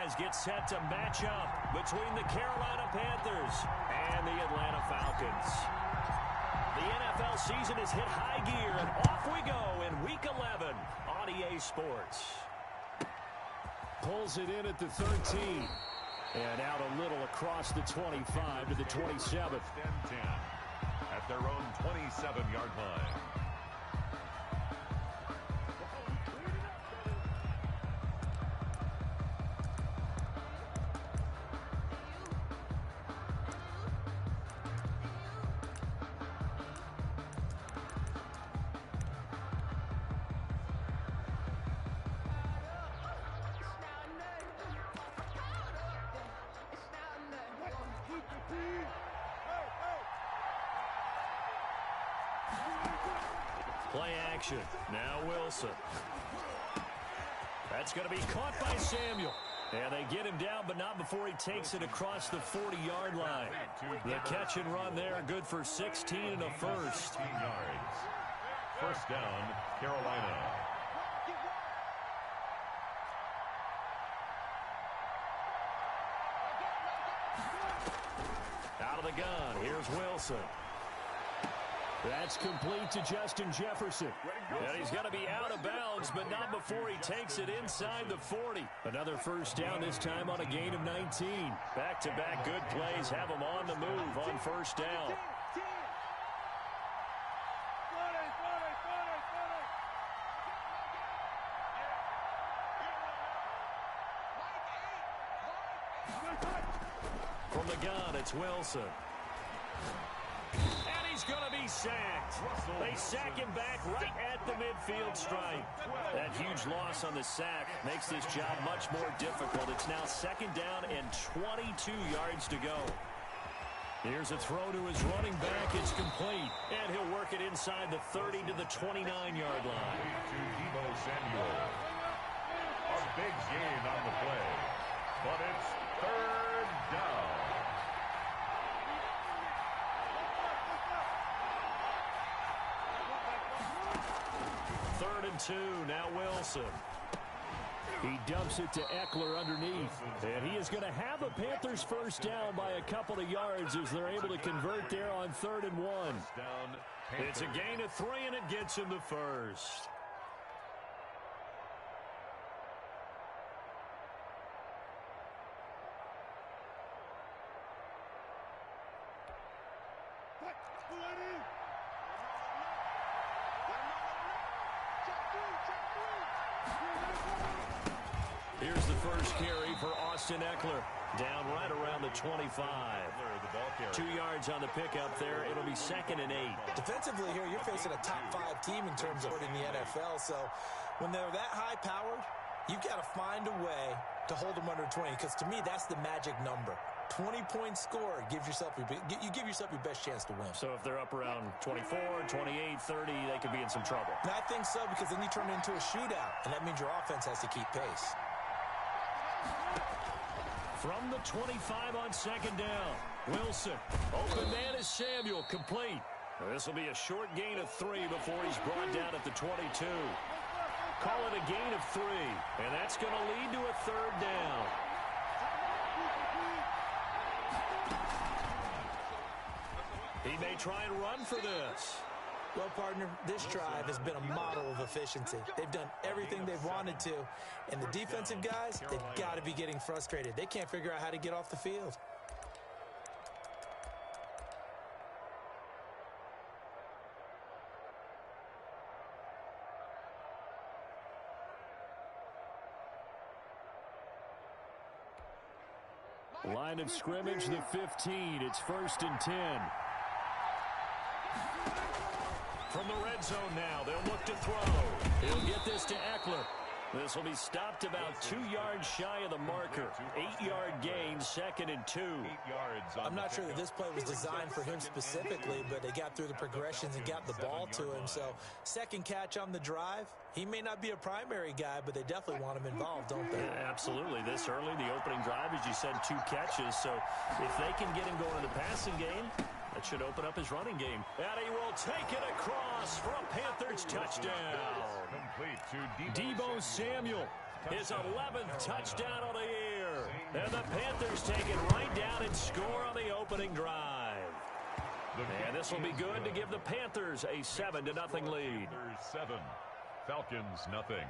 franchise gets set to match up between the Carolina Panthers and the Atlanta Falcons. The NFL season has hit high gear, and off we go in Week 11 on EA Sports. Pulls it in at the 13. And out a little across the 25 to the 27. At their own 27-yard line. Play action. Now Wilson. That's going to be caught by Samuel. And they get him down, but not before he takes it across the 40-yard line. The catch and run there, good for 16 and a first. 16 yards. First down, Carolina. Out of the gun, here's Wilson. That's complete to Justin Jefferson. And he's going to be out of bounds, but not before he takes it inside the 40. Another first down, this time on a gain of 19. Back-to-back good plays have him on the move on first down. From the gun, it's Wilson. He's going to be sacked. They sack him back right at the midfield stripe. That huge loss on the sack makes this job much more difficult. It's now second down and 22 yards to go. Here's a throw to his running back. It's complete. And he'll work it inside the 30 to the 29-yard line. To Deebo Samuel. A big gain on the play. But it's third down. Third and 2, now Wilson. He dumps it to Eckler underneath. And he is going to have a Panthers first down by a couple of yards as they're able to convert there on 3rd and 1. It's a gain of 3, and it gets him the first. Here's the first carry for Austin Eckler. Down right around the 25. 2 yards on the pickup there. It'll be 2nd and 8. Defensively here, you're facing a top-5 team in terms of in the NFL. So when they're that high-powered, you've got to find a way to hold them under 20. Because to me, that's the magic number. 20-point score, you give yourself your best chance to win. So if they're up around 24, 28, 30, they could be in some trouble. And I think so, because then you turn it into a shootout, and that means your offense has to keep pace. From the 25 on 2nd down, Wilson. Open man is Samuel, complete. This will be a short gain of 3 before he's brought down at the 22. Call it a gain of 3, and that's going to lead to a 3rd down. He may try and run for this. Well, partner, this drive has been a model of efficiency. They've done everything they've wanted to, and the defensive guys, they've got to be getting frustrated. They can't figure out how to get off the field. Line of scrimmage, the 15. It's 1st and 10. From the red zone now, they'll look to throw. He'll get this to Eckler. This will be stopped about 2 yards shy of the marker. 8-yard gain, 2nd and 2. 8 yards. I'm not sure that this play was designed for him specifically, but they got through the progressions and got the ball to him. So, second catch on the drive. He may not be a primary guy, but they definitely want him involved, don't they? Yeah, absolutely. This early, the opening drive, as you said, 2 catches. So, if they can get him going in the passing game, that should open up his running game. And he will take it across for a Panthers touchdown. Complete to Deebo Samuel, his 11th touchdown of the year. And the Panthers take it right down and score on the opening drive. And this will be good to give the Panthers a 7-0 lead. Panthers 7, Falcons nothing.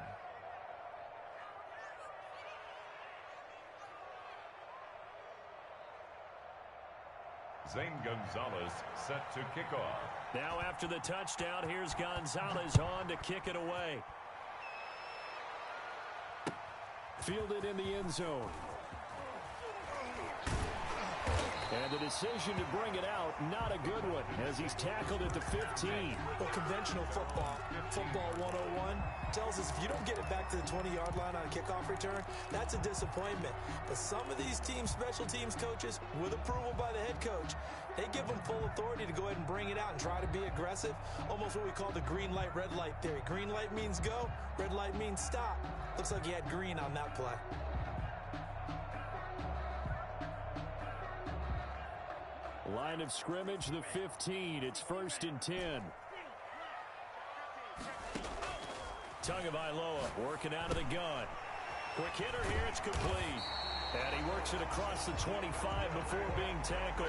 Zane Gonzalez set to kick off. Now after the touchdown, here's Gonzalez on to kick it away. Fielded in the end zone. And the decision to bring it out, not a good one, as he's tackled at the 15. Well, conventional football 101, tells us if you don't get it back to the 20-yard line on a kickoff return, that's a disappointment. But some of these special teams coaches, with approval by the head coach, they give them full authority to go ahead and bring it out and try to be aggressive. Almost what we call the green light, red light theory. Green light means go, red light means stop. Looks like he had green on that play. Line of scrimmage, the 15. It's 1st and 10. Tagovailoa working out of the gun. Quick hitter here, it's complete. And he works it across the 25 before being tackled.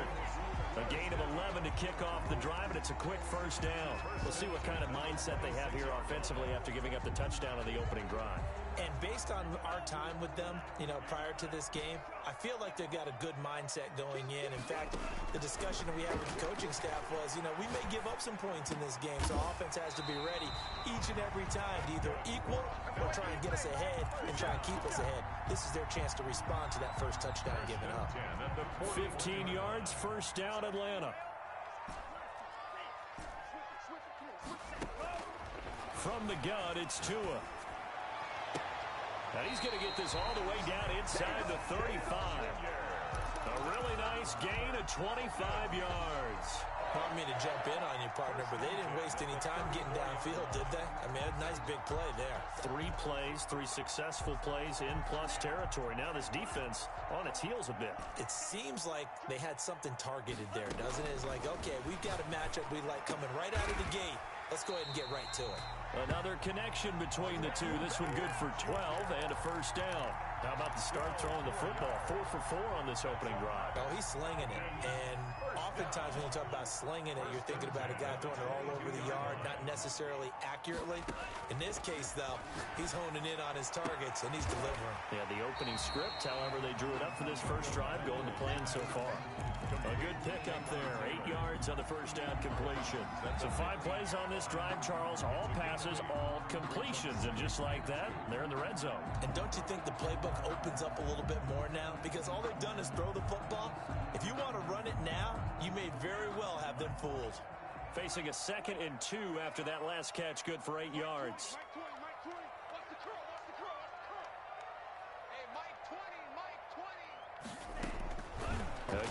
A gain of 11 to kick off the drive, and it's a quick first down. We'll see what kind of mindset they have here offensively after giving up the touchdown on the opening drive. And based on our time with them, prior to this game, I feel like they've got a good mindset going in. In fact, the discussion that we had with the coaching staff was, we may give up some points in this game, so offense has to be ready each and every time to either equal or try and get us ahead and try and keep us ahead. This is their chance to respond to that first touchdown given up. 15 yards, first down, Atlanta. From the gun, it's Tua. And he's going to get this all the way down inside the 35. A really nice gain of 25 yards. Pardon me to jump in on you, partner, but they didn't waste any time getting downfield, did they? I mean, a nice big play there. 3 plays, 3 successful plays in plus territory. Now this defense on its heels a bit. It seems like they had something targeted there, doesn't it? It's like, okay, we've got a matchup we like coming right out of the gate. Let's go ahead and get right to it. Another connection between the two. This one good for 12 and a first down. How about the start throwing the football? 4 for 4 on this opening drive. Oh, he's slinging it. And oftentimes when you talk about slinging it, you're thinking about a guy throwing it all over the yard, not necessarily accurately. In this case, though, he's honing in on his targets, and he's delivering. Yeah, the opening script, however, they drew it up for this first drive, going to plan so far. A good pickup there. 8 yards on the first down completion. So 5 plays on this drive, Charles. All passes, all completions. And just like that, they're in the red zone. And don't you think the playbook opens up a little bit more now? Because all they've done is throw the football. If you want to run it now, you may very well have them fooled. Facing a 2nd and 2 after that last catch, good for 8 yards.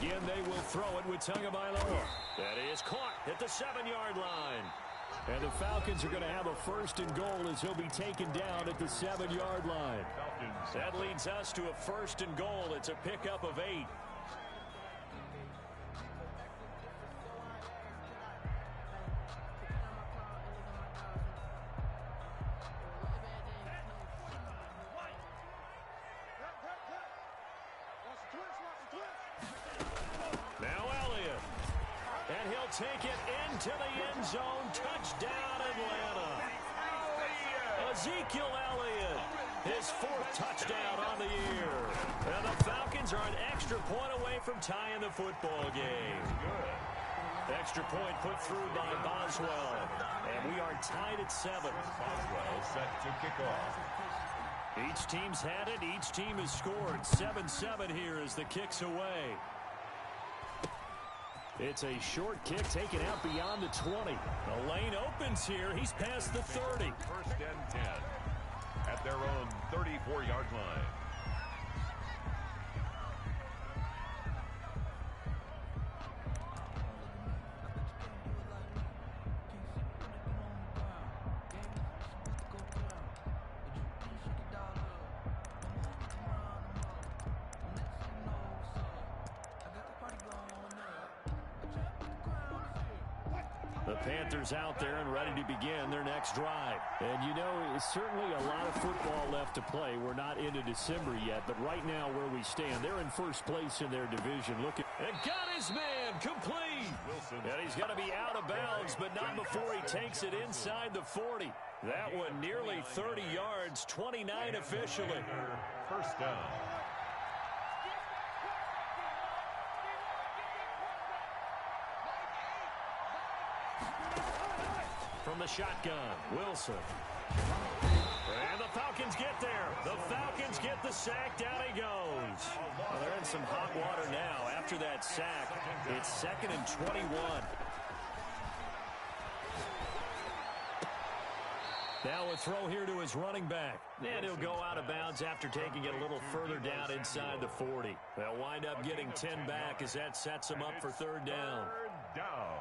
Again, they will throw it with Tagovailoa. That is caught at the 7-yard line. And the Falcons are going to have a 1st and goal as he'll be taken down at the 7-yard line. That leads us to a 1st and goal. It's a pickup of 8. Take it into the end zone. Touchdown, Atlanta. Ezekiel Elliott, his 4th touchdown on the year. And the Falcons are an extra point away from tying the football game. Extra point put through by Boswell. And we are tied at 7. Boswell set to kick off. Each team's had it. Each team has scored. 7-7 here as the kick's away. It's a short kick taken out beyond the 20. The lane opens here. He's past the 30. 1st and 10 at their own 34-yard line. The The Panthers out there and ready to begin their next drive. And you know, it's certainly a lot of football left to play. We're not into December yet, but right now where we stand, they're in first place in their division. Look at, and got his man complete. And he's going to be out of bounds, but not before he takes it inside the 40. That one nearly 30 yards, 29 officially. First down. From the shotgun, Wilson. And the Falcons get there. The Falcons get the sack. Down he goes. Well, they're in some hot water now. After that sack, it's 2nd and 21. Now a throw here to his running back. And he'll go out of bounds after taking it a little further down inside the 40. They'll wind up getting 10 back as that sets them up for third down. Third down.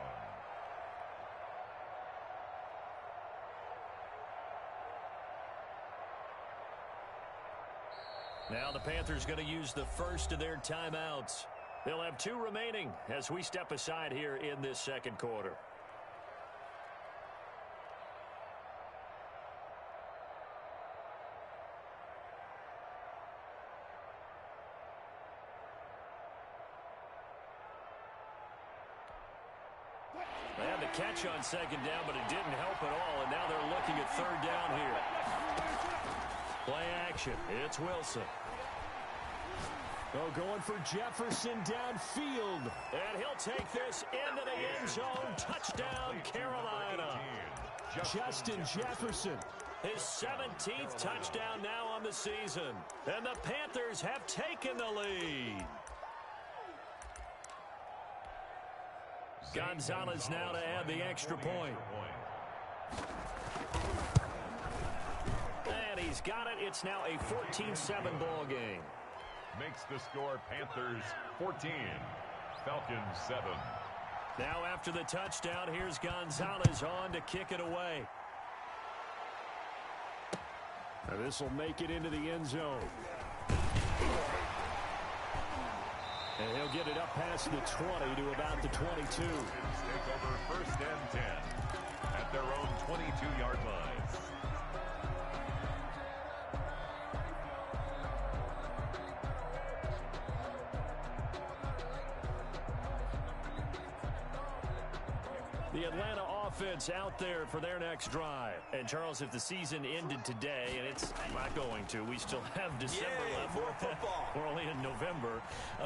Now the Panthers going to use the first of their timeouts. They'll have 2 remaining as we step aside here in this second quarter. They had the catch on second down, but it didn't help at all, and now they're looking at third down here. Play action. It's Wilson. Oh, going for Jefferson downfield. And he'll take this into the end zone. Touchdown, Carolina. Justin Jefferson. His 17th touchdown now on the season. And the Panthers have taken the lead. Gonzalez now to add the extra point. And he's got it. It's now a 14-7 ball game. Makes the score Panthers 14, Falcons 7. Now after the touchdown, here's Gonzalez on to kick it away. Now this will make it into the end zone. And he'll get it up past the 20 to about the 22. Take over first and 10 at their own 22-yard line. The Atlanta offense out there for their next drive. And, Charles, if the season ended today, and it's not going to, we still have December left. More football. We're only in November.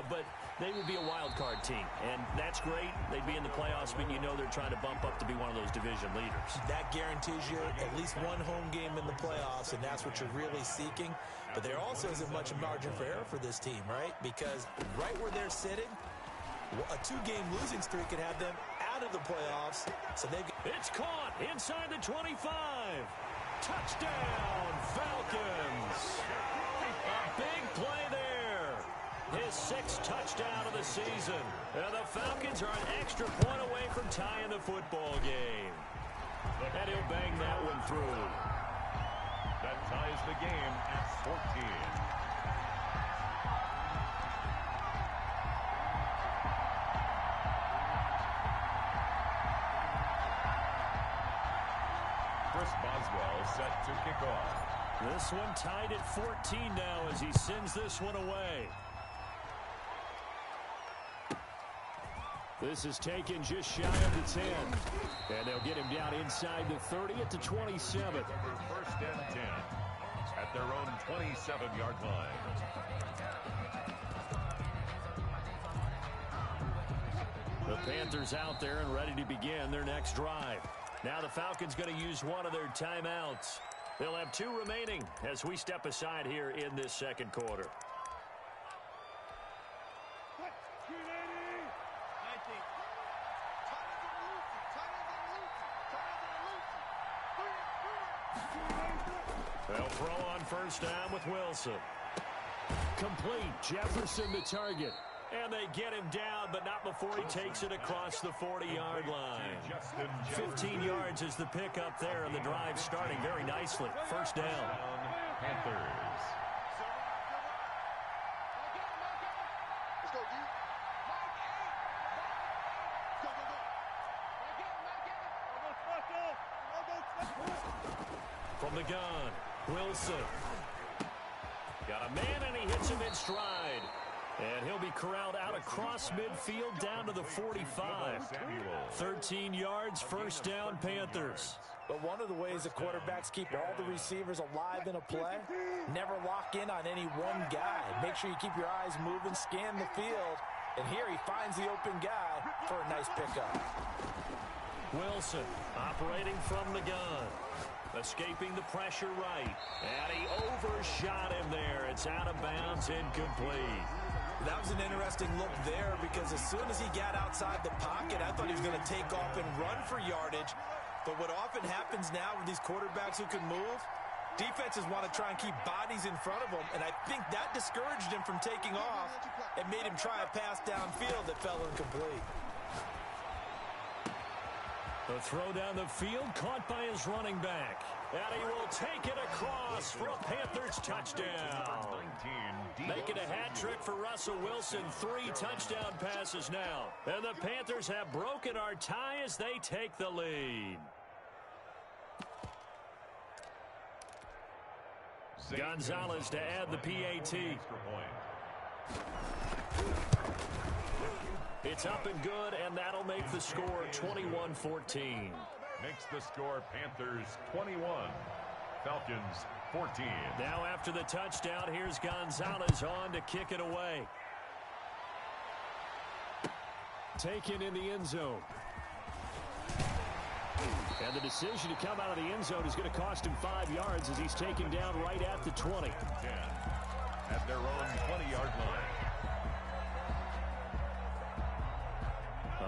But they would be a wild card team. And that's great. They'd be in the playoffs, but you know they're trying to bump up to be one of those division leaders. That guarantees you at least one home game in the playoffs, and that's what you're really seeking. But there also isn't much margin for error for this team, right? Because right where they're sitting, a 2-game losing streak could have them out of the playoffs. So it's caught inside the 25. Touchdown, Falcons. A big play there. His 6th touchdown of the season. And the Falcons are an extra point away from tying the football game. And he'll bang that one through. That ties the game at 14. Boswell set to kick off. This one tied at 14 now as he sends this one away. This is taken just shy of the 10. And they'll get him down inside the 30 at the 27. First and 10 at their own 27-yard line. The Panthers out there and ready to begin their next drive. Now the Falcons going to use one of their timeouts. They'll have 2 remaining as we step aside here in this second quarter. They'll throw on first down with Wilson. Complete. Jefferson the target. And they get him down, but not before he takes it across the 40-yard line. 15 yards is the pickup there, and the drive starting very nicely. First down. Panthers. From the gun, Wilson. Got a man, and he hits him in stride. And he'll be corralled out across midfield down to the 45. 13 yards, first down, Panthers. But one of the ways the quarterbacks keep all the receivers alive in a play, never lock in on any one guy. Make sure you keep your eyes moving, scan the field. And here he finds the open guy for a nice pickup. Wilson operating from the gun. Escaping the pressure right. And he overshot him there. It's out of bounds, incomplete. That was an interesting look there because as soon as he got outside the pocket, I thought he was going to take off and run for yardage. But what often happens now with these quarterbacks who can move, defenses want to try and keep bodies in front of them, and I think that discouraged him from taking off and made him try a pass downfield that fell incomplete. The throw down the field caught by his running back. And he will take it across for a Panthers touchdown. Making a hat trick for Russell Wilson. 3 touchdown passes now. And the Panthers have broken our tie as they take the lead. Gonzalez to add the PAT. It's up and good, and that'll make the score 21-14. Makes the score Panthers 21, Falcons 14. Now after the touchdown, here's Gonzalez on to kick it away. Taken in the end zone. And the decision to come out of the end zone is going to cost him 5 yards as he's taken down right at the 20. 10 at their own 20-yard line.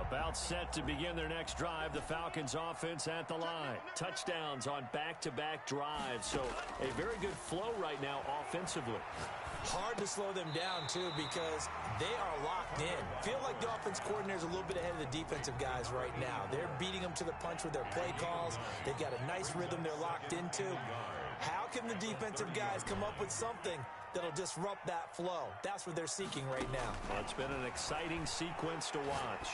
About set to begin their next drive, the Falcons offense at the line. Touchdowns on back-to-back drives, so a very good flow right now offensively. Hard to slow them down, too, because they are locked in. Feel like the offense coordinator's a little bit ahead of the defensive guys right now. They're beating them to the punch with their play calls. They've got a nice rhythm they're locked into. How can the defensive guys come up with something that'll disrupt that flow? That's what they're seeking right now. Well, it's been an exciting sequence to watch.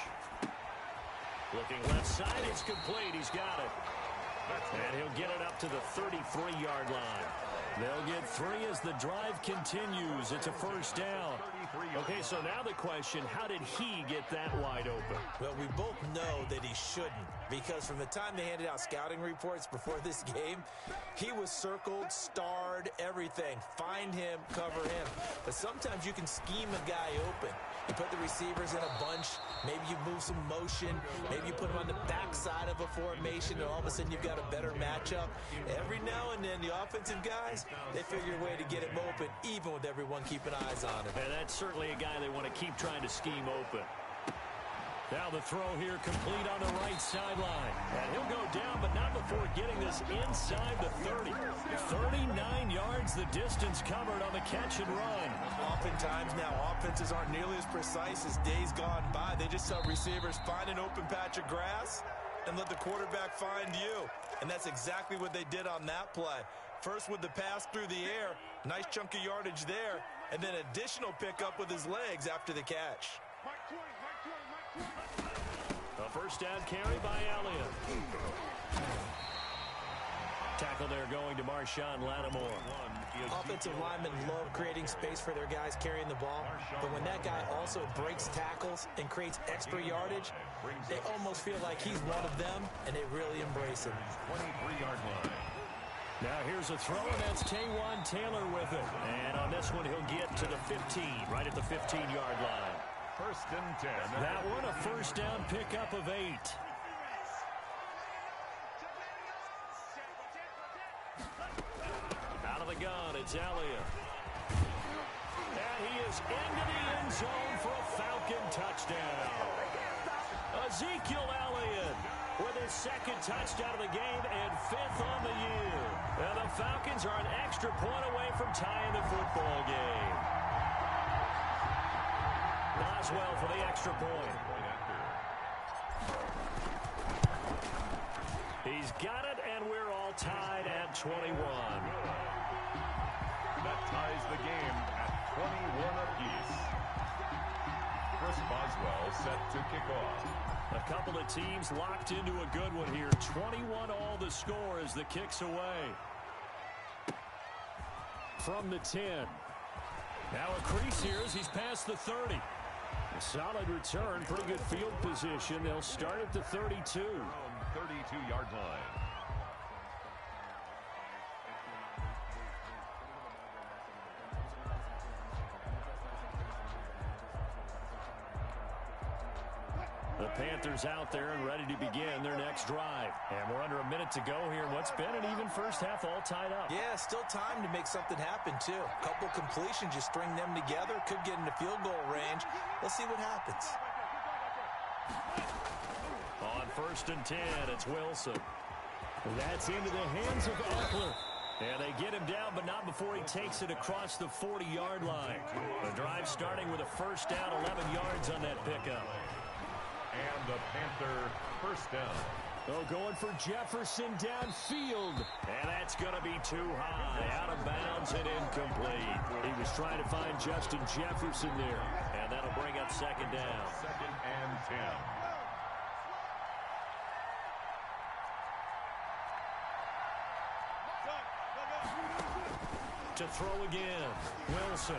Looking left side, it's complete. He's got it. And he'll get it up to the 33-yard line. They'll get 3 as the drive continues. It's a first down. Okay, so now the question, how did he get that wide open? Well, we both know that he shouldn't, because from the time they handed out scouting reports before this game, he was circled, starred, everything. Find him, cover him. But sometimes you can scheme a guy open. You put the receivers in a bunch. Maybe you move some motion. Maybe you put them on the backside of a formation, and all of a sudden you've got a better matchup. Every now and then, the offensive guys, they figure a way to get him open, even with everyone keeping eyes on him. And that's certainly a guy they want to keep trying to scheme open. Now the throw here complete on the right sideline. And he'll go down, but not before getting this inside the 30. 39 yards the distance covered on the catch and run. Oftentimes now offenses aren't nearly as precise as days gone by. They just tell receivers, find an open patch of grass and let the quarterback find you. And that's exactly what they did on that play. First with the pass through the air, nice chunk of yardage there, and then additional pickup with his legs after the catch. A first down carry by Elliott. Tackle there going to Marshawn Lattimore. Offensive linemen love creating space for their guys carrying the ball, but when that guy also breaks tackles and creates extra yardage, they almost feel like he's one of them, and they really embrace him. 23-yard line. Now here's a throw, and that's Taywan Taylor with it. And on this one, he'll get to the 15, right at the 15-yard line. First and 10. That one, a first down pickup of 8. Out of the gun, it's Elliott. And he is into the end zone for a Falcon touchdown. Ezekiel Elliott with his second touchdown of the game and 5th on the year. And the Falcons are an extra point away from tying the football game. Boswell for the extra point. He's got it, and we're all tied at 21. That ties the game at 21 apiece. Chris Boswell set to kick off. A couple of teams locked into a good one here. 21 all the score as the kick's away. from the 10. Now a crease here as he's past the 30. A solid return, pretty good field position. They'll start at the 32. 32-yard line. The Panthers out there and ready to begin their next drive. And we're under a minute to go here in what's been an even first half, all tied up. Yeah, still time to make something happen, too. A couple completions, you string them together, could get into field goal range. Let's see what happens. On 1st and 10, it's Wilson. That's into the hands of Eckler. And they get him down, but not before he takes it across the 40-yard line. The drive starting with a first down, 11 yards on that pickup. And the Panther first down. Oh, going for Jefferson downfield. And that's going to be too high. Out of bounds and incomplete. He was trying to find Justin Jefferson there. And that'll bring up second down. 2nd and 10. To throw again. Wilson.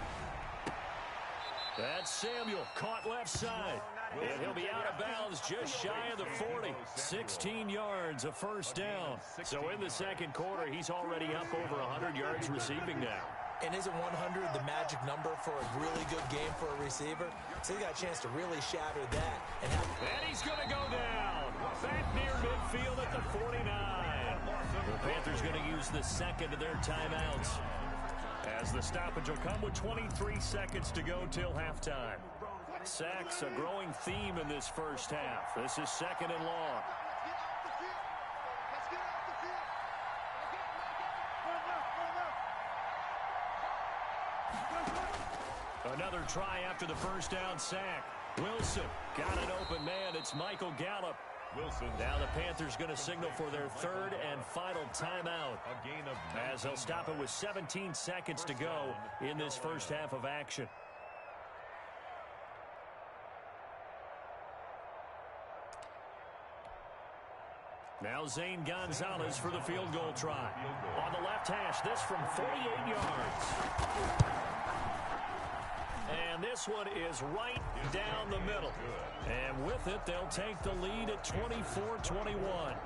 That's Samuel, caught left side. And he'll be out of bounds just shy of the 40. 16 yards, a first down. So in the second quarter, he's already up over 100 yards receiving now. And isn't 100 the magic number for a really good game for a receiver? So he got a chance to really shatter that. And he's going to go down. Back near midfield at the 49. The Panthers going to use the second of their timeouts, as the stoppage will come with 23 seconds to go till halftime. Sacks, a growing theme in this first half. This is 2nd and long. Another try after the first down sack. Wilson got an open man. It's Michael Gallup. Wilson. Now the Panthers going to signal for their 3rd and final timeout, A gain of 19 as they'll stop it with 17 seconds to go in this first half of action. Now Zane Gonzalez for the field goal try. On the left hash, this from 48 yards. And this one is right down the middle. And with it, they'll take the lead at 24-21.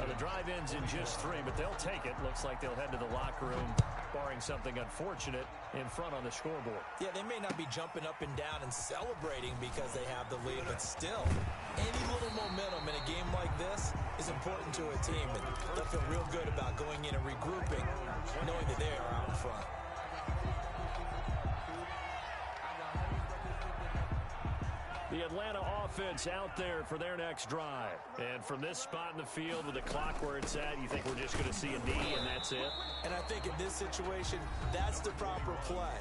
The drive ends in just 3, but they'll take it. Looks like they'll head to the locker room, barring something unfortunate, in front on the scoreboard. yeah, they may not be jumping up and down and celebrating because they have the lead, but still, any little momentum in a game like this is important to a team. And they'll feel real good about going in and regrouping, knowing that they are out in front. The Atlanta offense out there for their next drive. And from this spot in the field with the clock where it's at, you think we're just going to see a knee and that's it? And I think in this situation, that's the proper play.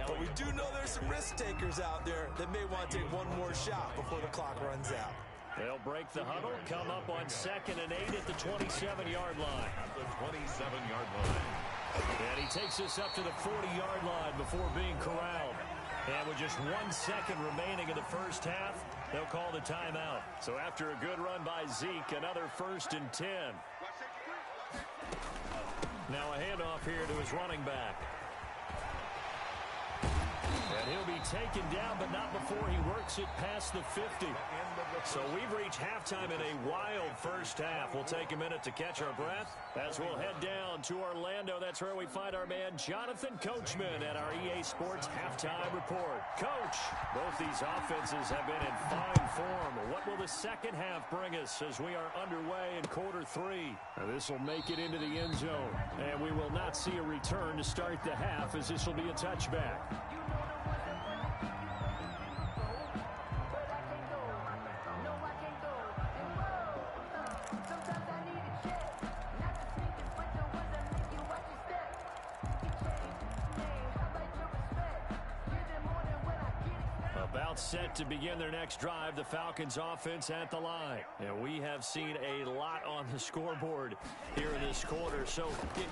But we do know there's some risk takers out there that may want to take one more shot before the clock runs out. They'll break the huddle, come up on 2nd and 8 at the 27-yard line. At the 27-yard line. And he takes us up to the 40-yard line before being corralled. And with just 1 second remaining in the first half, they'll call the timeout. So after a good run by Zeke, another 1st and 10. Now a handoff here to his running back. And he'll be taken down, but not before he works it past the 50. So we've reached halftime in a wild first half. We'll take a minute to catch our breath as we'll head down to Orlando. That's where we find our man Jonathan Coachman at our EA Sports Halftime Report. Coach, both these offenses have been in fine form. What will the second half bring us as we are underway in quarter 3? Now this will make it into the end zone, and we will not see a return to start the half, as this will be a touchback. about set to begin their next drive. The Falcons offense at the line. And we have seen a lot on the scoreboard here in this quarter. So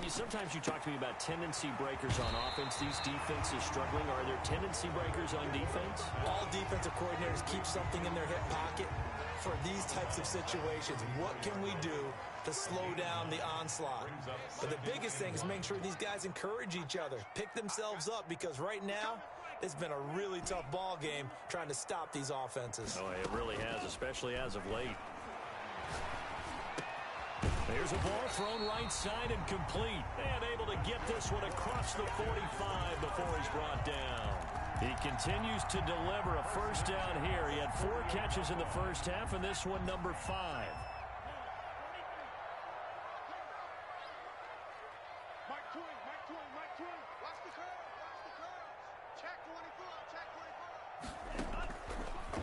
sometimes you talk to me about tendency breakers on offense. These defenses struggling. Are there tendency breakers on defense? All defensive coordinators keep something in their hip pocket for these types of situations. What can we do to slow down the onslaught? But the biggest thing is making sure these guys encourage each other, pick themselves up, because right now it's been a really tough ball game trying to stop these offenses. Oh, it really has, especially as of late. There's a ball thrown right side and complete. And able to get this one across the 45 before he's brought down. He continues to deliver a first down here. He had 4 catches in the first half, and this one number 5.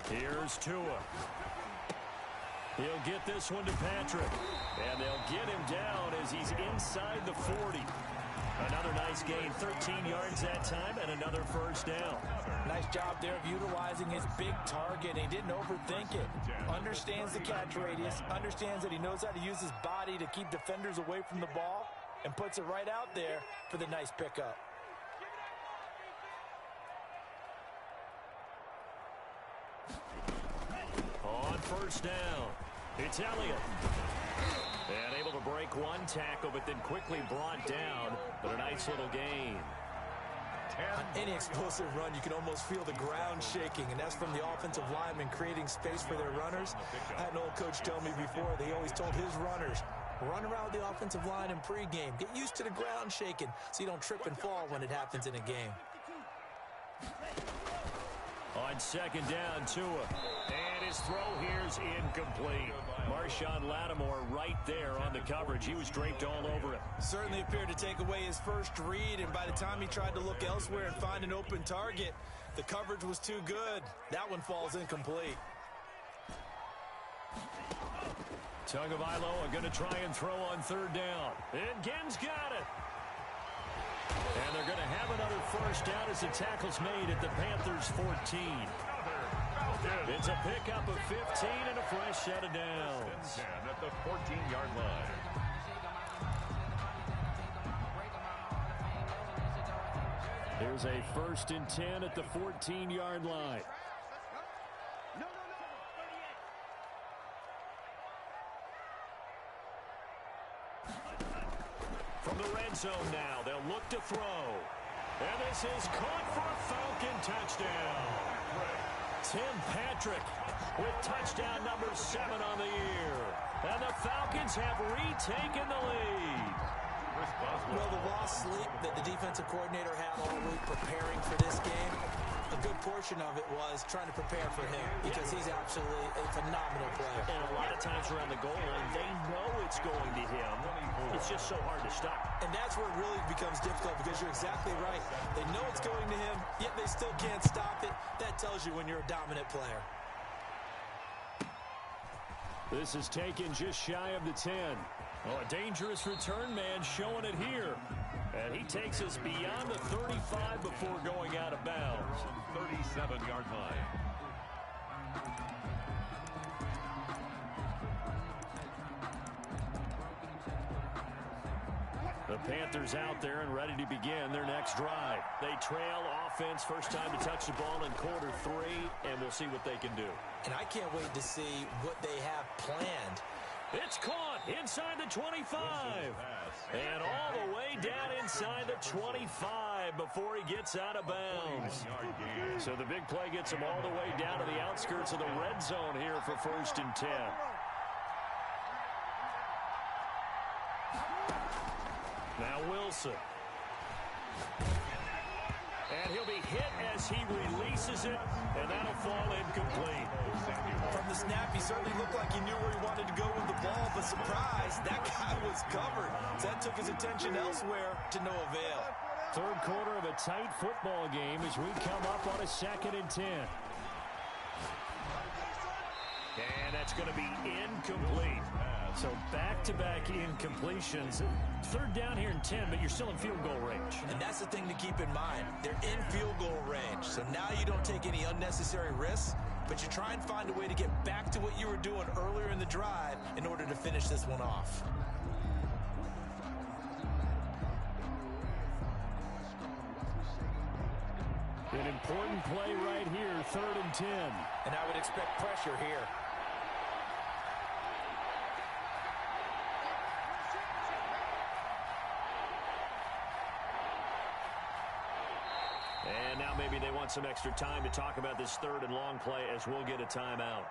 Here's Tua. He'll get this one to Patrick. And they'll get him down as he's inside the 40. Another nice gain, 13 yards that time, and another first down. Nice job there of utilizing his big target. He didn't overthink it. Understands the catch radius, understands that he knows how to use his body to keep defenders away from the ball, and puts it right out there for the nice pickup. On first down, it's Elliott. And able to break one tackle, but then quickly brought down. But a nice little gain. On any explosive run, you can almost feel the ground shaking, and that's from the offensive linemen creating space for their runners. I had an old coach tell me before, they always told his runners, run around the offensive line in pregame. Get used to the ground shaking so you don't trip and fall when it happens in a game. On second down, Tua. And his throw here's incomplete. Marshawn Lattimore right there on the coverage. He was draped all over him. Certainly appeared to take away his first read, and by the time he tried to look elsewhere and find an open target, the coverage was too good. That one falls incomplete. Tagovailoa going to try and throw on third down. And Ginn's got it. And they're going to have another first down as the tackle's made at the Panthers' 14. It's a pickup of 15 and a fresh set of downs. 10 at the 14-yard line. Here's a 1st and 10 at the 14-yard line. From the red zone now, they'll look to throw. And this is caught for a Falcon touchdown. Tim Patrick with touchdown number 7 on the year. And the Falcons have retaken the lead. Well, the lost sleep that the defensive coordinator had all week preparing for this game, a good portion of it was trying to prepare for him because he's absolutely a phenomenal player. And a lot of times around the goal line, they know it's going to him. It's just so hard to stop. And that's where it really becomes difficult because you're exactly right. They know it's going to him, yet they still can't stop it. That tells you when you're a dominant player. This is taken just shy of the 10. Oh, a dangerous return man showing it here. And he takes us beyond the 35 before going out of bounds. 37-yard line. The Panthers out there and ready to begin their next drive. They trail offense, first time to touch the ball in quarter 3, and we'll see what they can do. And I can't wait to see what they have planned. It's caught inside the 25. And all the way down inside the 25 before he gets out of bounds. So the big play gets him all the way down to the outskirts of the red zone here for 1st and 10. Now Wilson. And he'll be hit as he releases it, and that'll fall incomplete. From the snap, he certainly looked like he knew where he wanted to go with the ball, but surprise, that guy was covered. So that took his attention elsewhere to no avail. Third quarter of a tight football game as we come up on a 2nd and 10. And that's going to be incomplete. So back-to-back incompletions. Third down here in 10, but you're still in field goal range. And that's the thing to keep in mind. They're in field goal range. So now you don't take any unnecessary risks, but you try and find a way to get back to what you were doing earlier in the drive in order to finish this one off. An important play right here, 3rd and 10. And I would expect pressure here. And now maybe they want some extra time to talk about this 3rd and long play as we'll get a timeout.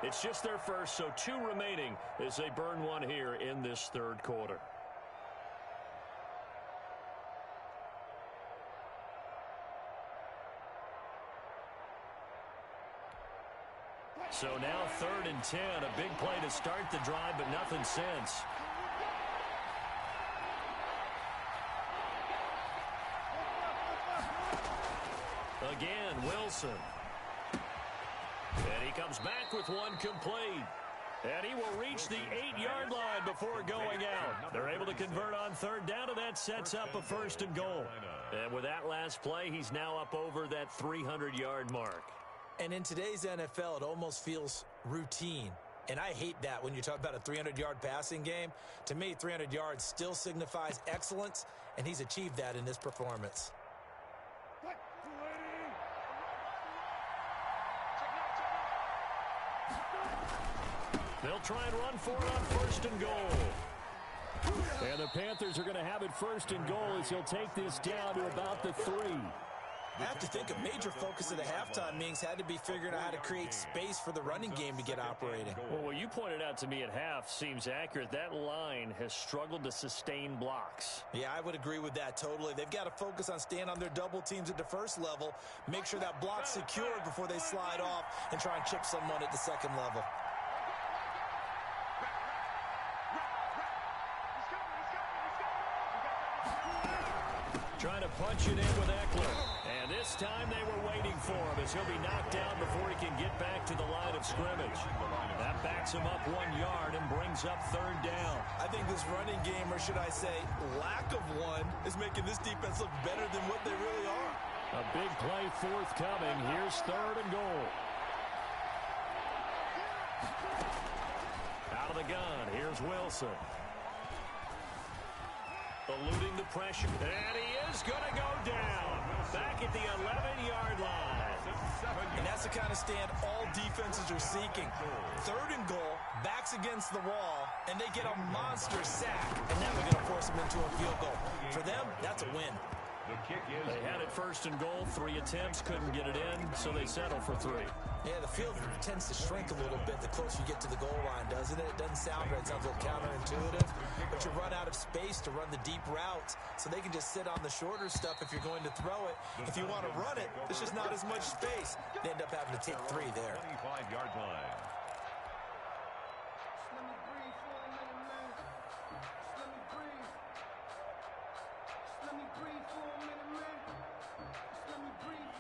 It's just their first, so 2 remaining as they burn one here in this 3rd quarter. So now 3rd and 10, a big play to start the drive, but nothing since. Again, Wilson. And he comes back with one complete. And he will reach the 8-yard line before going out. They're able to convert on 3rd down, and that sets up a 1st and goal. And with that last play, he's now up over that 300-yard mark. And in today's NFL, it almost feels routine. And I hate that when you talk about a 300-yard passing game. To me, 300 yards still signifies excellence, and he's achieved that in this performance. They'll try and run for it on 1st and goal. And the Panthers are going to have it 1st and goal as he'll take this down to about the 3. I have to think a major focus of the halftime meetings had to be figuring out how to create space for the running game to get operating. Well, what you pointed out to me at half seems accurate. That line has struggled to sustain blocks. Yeah, I would agree with that totally. They've got to focus on staying on their double teams at the 1st level, make sure that block's secured before they slide off and try and chip someone at the 2nd level. Trying to punch it in with Eckler. And this time they were waiting for him as he'll be knocked down before he can get back to the line of scrimmage. That backs him up 1 yard and brings up 3rd down. I think this running game, or should I say lack of one, is making this defense look better than what they really are. A big play forthcoming. Here's 3rd and goal. Out of the gun, here's Wilson. Eluding the pressure. And he is going to go down. Back at the 11-yard line. And that's the kind of stand all defenses are seeking. 3rd and goal, backs against the wall, and they get a monster sack. And now they're going to force them into a field goal. For them, that's a win. They had it 1st and goal. 3 attempts, couldn't get it in, so they settle for 3. Yeah, the field tends to shrink a little bit the closer you get to the goal line, doesn't it? It doesn't sound right. It sounds a little counterintuitive. But you run out of space to run the deep routes, so they can just sit on the shorter stuff if you're going to throw it. If you want to run it, there's just not as much space. They end up having to take 3 there. 25-yard line.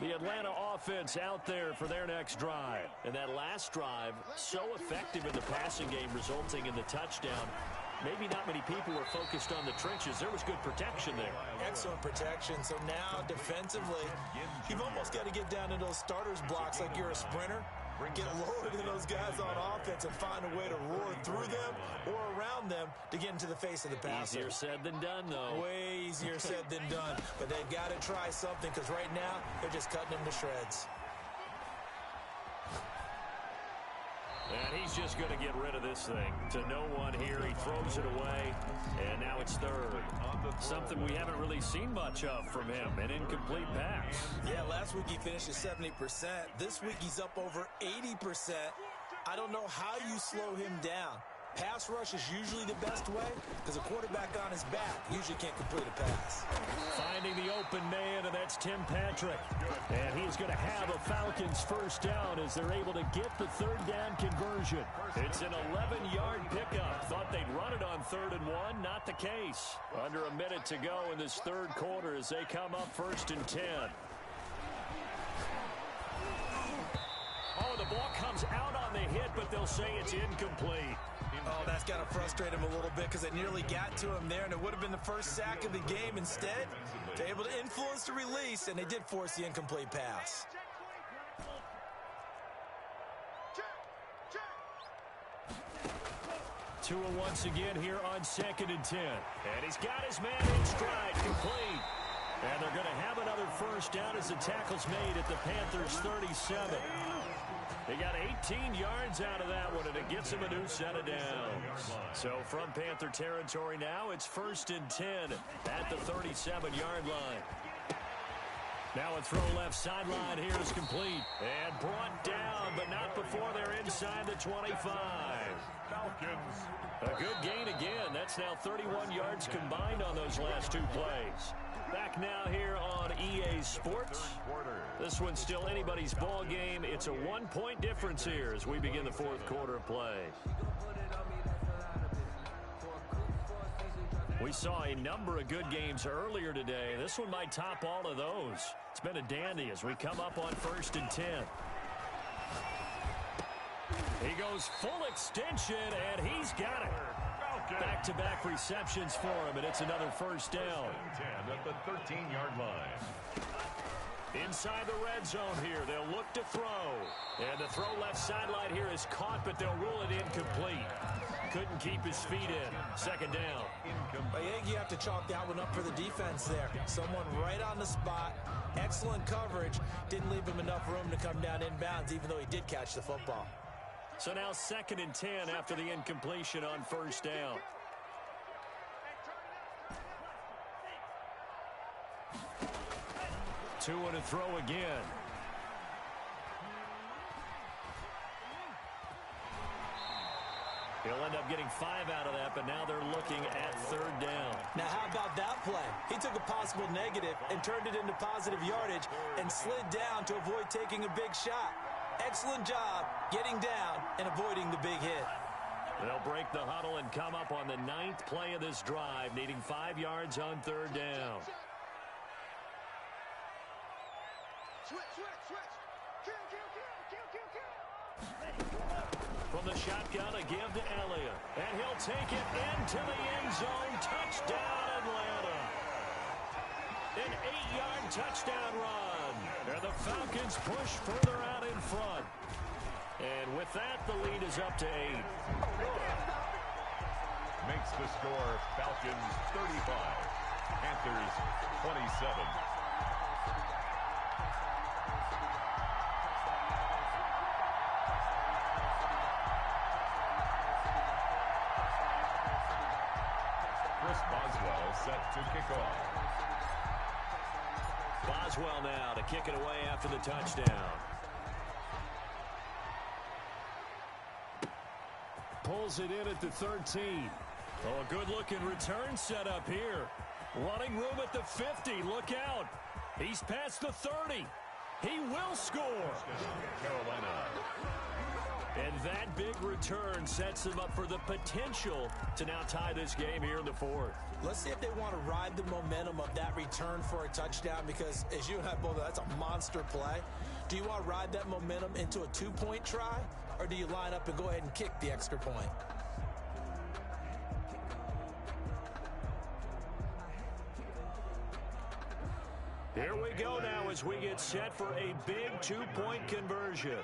The Atlanta offense out there for their next drive. And that last drive, so effective in the passing game, resulting in the touchdown. Maybe not many people were focused on the trenches. There was good protection there. Excellent protection. So now, defensively, you've almost got to get down to those starters blocks like you're a sprinter. Get lower than those guys on offense and find a way to roar through them or around them to get into the face of the passer. Easier said than done, though. Way easier said than done. But they've got to try something because right now they're just cutting them to shreds. And he's just going to get rid of this thing. To no one here, he throws it away, and now it's 3rd. Something we haven't really seen much of from him, an incomplete pass. Yeah, last week he finished at 70%. This week he's up over 80%. I don't know how you slow him down. Pass rush is usually the best way because a quarterback on his back usually can't complete a pass. Finding the open man, and that's Tim Patrick. And he's going to have a Falcons 1st down as they're able to get the 3rd down conversion. It's an 11-yard pickup. Thought they'd run it on 3rd and 1. Not the case. Under a minute to go in this 3rd quarter as they come up 1st and 10. Oh, the ball comes out on the hit, but they'll say it's incomplete. Oh, that's got to frustrate him a little bit because they nearly got to him there, and it would have been the first sack of the game. Instead, they're able to influence the release, and they did force the incomplete pass. Tua once again here on 2nd and 10. And he's got his man in stride, complete. And they're going to have another first down as the tackle's made at the Panthers' 37. They got 18 yards out of that one, and it gets them a new set of downs. So from Panther territory now, it's 1st and 10 at the 37-yard line. Now a throw left sideline here is complete. And brought down, but not before they're inside the 25. Falcons. A good gain again. That's now 31 yards combined on those last 2 plays. Back now here on EA Sports. This one's still anybody's ball game. It's a 1-point difference here as we begin the 4th quarter of play. We saw a number of good games earlier today. This one might top all of those. It's been a dandy as we come up on 1st and 10. He goes full extension, and he's got it. Back-to-back receptions for him, and it's another first down. 10 at the 13-yard line. Inside the red zone here, they'll look to throw. And the throw left sideline here is caught, but they'll rule it incomplete. Couldn't keep his feet in. 2nd down. I think you have to chalk that one up for the defense there. Someone right on the spot. Excellent coverage. Didn't leave him enough room to come down inbounds, even though he did catch the football. So now 2nd and 10 after the incompletion on first down. Tua to throw again. He'll end up getting 5 out of that, but now they're looking at 3rd down. Now, how about that play? He took a possible negative and turned it into positive yardage and slid down to avoid taking a big shot. Excellent job getting down and avoiding the big hit. They'll break the huddle and come up on the 9th play of this drive, needing 5 yards on 3rd down. From the shotgun, a give to Elliott. And he'll take it into the end zone. Touchdown, Atlanta. An 8-yard touchdown run. And the Falcons push further out in front. And with that, the lead is up to 8. Makes the score Falcons 35, Panthers 27. Set to kick off. Boswell now to kick it away after the touchdown. Pulls it in at the 13. Oh, a good-looking return set up here. Running room at the 50. Look out. He's past the 30. He will score. Carolina. And that big return sets them up for the potential to now tie this game here in the 4th. Let's see if they want to ride the momentum of that return for a touchdown because, as you and I both know, that's a monster play. Do you want to ride that momentum into a 2-point try, or do you line up and go ahead and kick the extra point? Here we go now as we get set for a big 2-point conversion.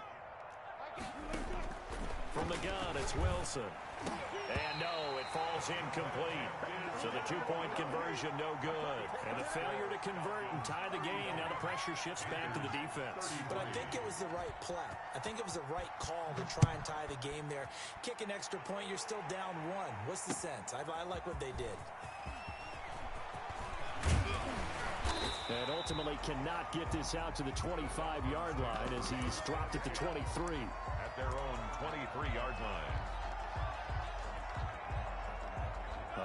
From the gun, it's Wilson. And no, it falls incomplete. So the 2-point conversion, no good. And the failure to convert and tie the game. Now the pressure shifts back to the defense. But I think it was the right play. I think it was the right call to try and tie the game there. Kick an extra point, you're still down 1. What's the sense? I like what they did. And ultimately cannot get this out to the 25-yard line as he's dropped at the 23. At their own 23-yard line.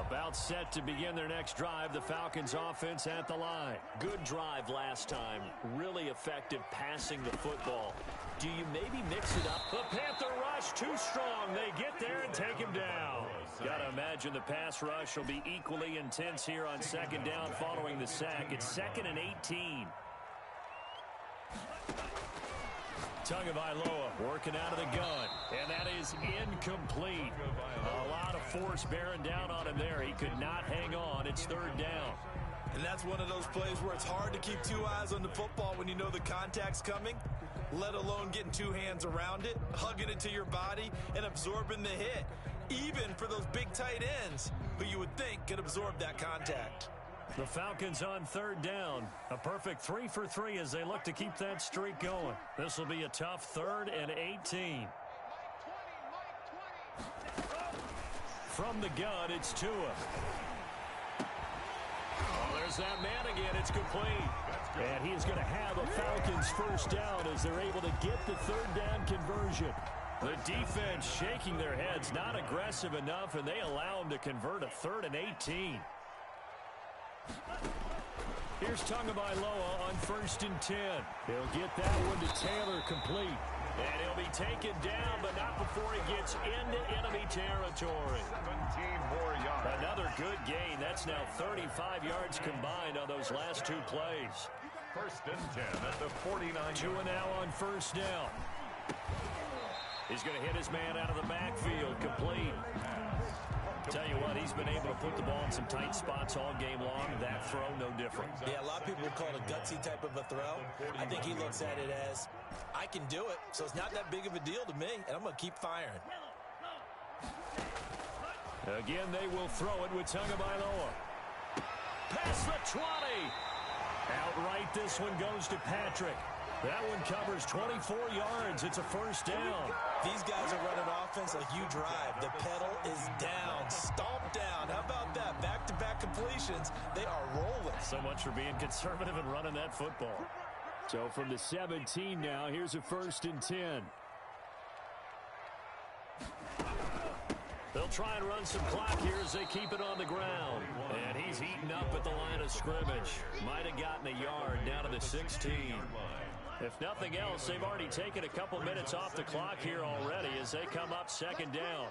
About set to begin their next drive, the Falcons offense at the line. Good drive last time. Really effective passing the football. Do you maybe mix it up? The Panther rush too strong. They get there and take him down. Gotta imagine the pass rush will be equally intense here on 2nd down following the sack. It's 2nd and 18. Tagovailoa working out of the gun, and that is incomplete. A lot of force bearing down on him there. He could not hang on. It's third down. And that's one of those plays where it's hard to keep two eyes on the football when you know the contact's coming, let alone getting two hands around it, hugging it to your body, and absorbing the hit, even for those big tight ends who you would think could absorb that contact. The Falcons on third down. A perfect 3 for 3 as they look to keep that streak going. This will be a tough 3rd and 18. From the gun, it's Tua. Oh, there's that man again. It's complete. And he is going to have a Falcons first down as they're able to get the third down conversion. The defense shaking their heads, not aggressive enough, and they allow him to convert a 3rd and 18. Here's Tagovailoa on 1st and 10. He'll get that one to Taylor complete. And he'll be taken down, but not before he gets into enemy territory. 17 more yards. Another good gain. That's now 35 yards combined on those last two plays. 1st and 10 at the 49. Tua now on 1st down. He's going to hit his man out of the backfield, complete. Tell you what, he's been able to put the ball in some tight spots all game long. That throw, no different. Yeah, a lot of people would call it a gutsy type of a throw. I think he looks at it as, I can do it, so it's not that big of a deal to me, and I'm going to keep firing. Again, they will throw it with Tagovailoa. Past the 20. Outright, this one goes to Patrick. That one covers 24 yards. It's a first down. These guys are running offense like you drive. The pedal is down, stomp down. How about that? Back-to-back completions. They are rolling. So much for being conservative and running that football. So from the 17 now, here's a 1st and 10. They'll try and run some clock here as they keep it on the ground. And he's eaten up at the line of scrimmage. Might have gotten a yard down to the 16. If nothing else, they've already taken a couple minutes off the clock here already as they come up 2nd down.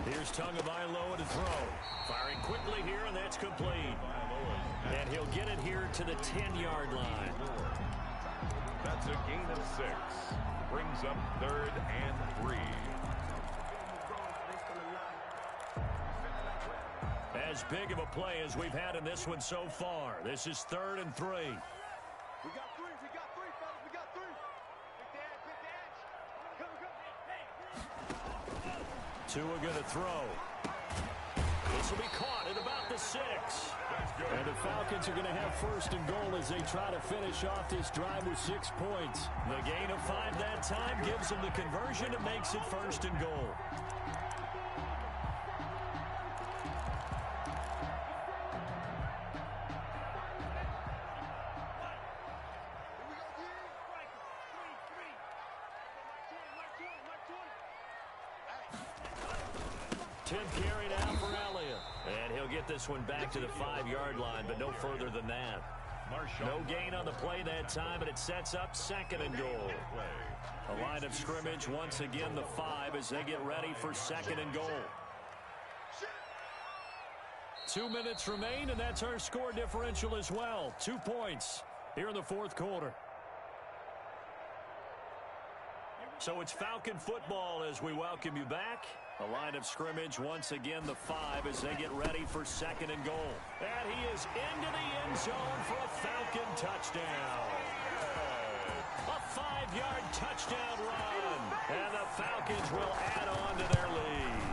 Here's Tagovailoa to throw. Firing quickly here, and that's complete. And he'll get it here to the 10-yard line. That's a gain of 6. Brings up 3rd and 3. As big of a play as we've had in this one so far. This is 3rd and 3. We got 3. We got 3, fellas. We got 3. Pick the edge. Tua going to throw. This will be caught at about the 6. And the Falcons are going to have 1st and goal as they try to finish off this drive with 6 points. The gain of 5 that time gives them the conversion and makes it 1st and goal. Tim carry now for Elliott. And he'll get this one back to the 5-yard line, but no further than that. No gain on the play that time, but it sets up 2nd and goal. A line of scrimmage once again the 5 as they get ready for 2nd and goal. 2 minutes remain, and that's our score differential as well. 2 points here in the 4th quarter. So it's Falcon football as we welcome you back. A line of scrimmage once again the 5 as they get ready for 2nd and goal. And he is into the end zone for a Falcon touchdown. A 5-yard touchdown run. And the Falcons will add on to their lead.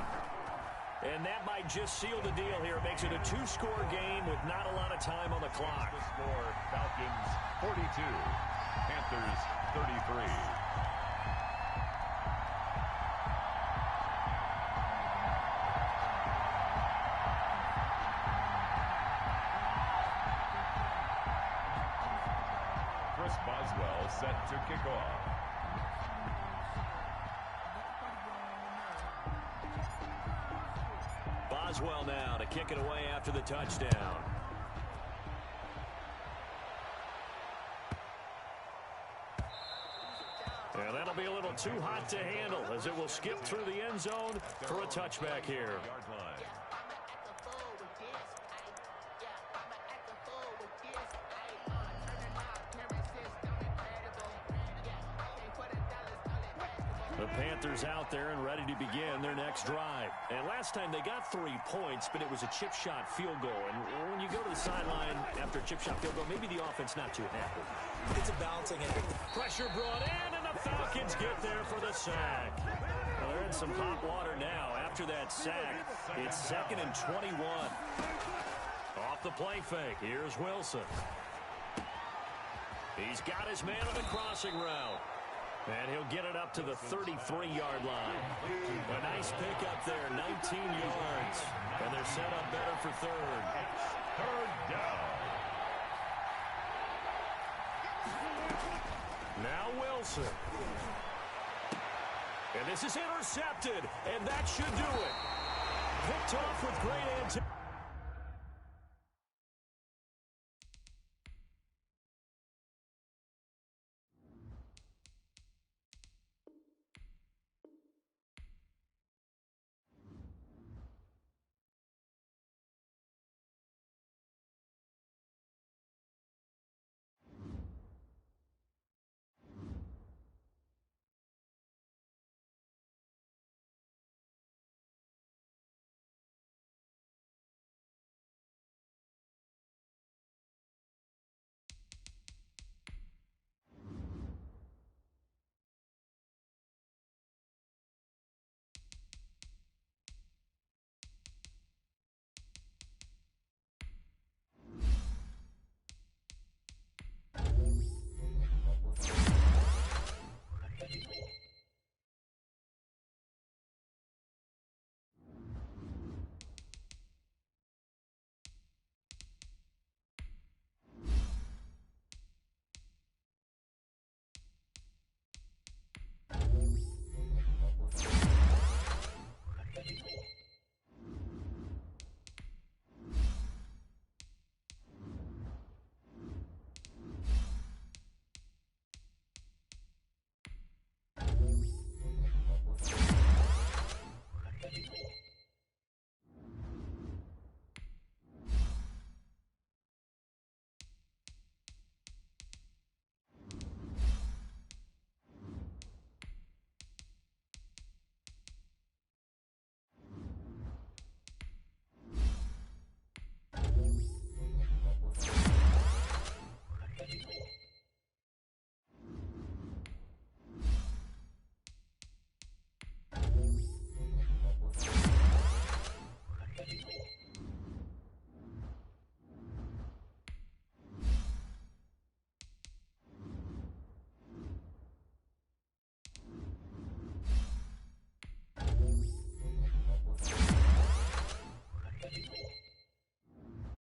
And that might just seal the deal here. It makes it a 2-score game with not a lot of time on the clock. The score, Falcons 42, Panthers 33. Boswell set to kick off. Boswell now to kick it away after the touchdown. And that'll be a little too hot to handle as it will skip through the end zone for a touchback here. The Panthers out there and ready to begin their next drive. And last time they got 3 points, but it was a chip shot field goal. And when you go to the sideline after a chip shot field goal, maybe the offense not too happy. It's a balancing act. Pressure brought in, and the Falcons get there for the sack. Well, they're in some hot water now. After that sack, it's 2nd and 21. Off the play fake, here's Wilson. He's got his man on the crossing route. And he'll get it up to the 33-yard line. A nice pick up there, 19 yards. And they're set up better for third. Third down. Now Wilson. And this is intercepted. And that should do it. Picked off with great anticipation.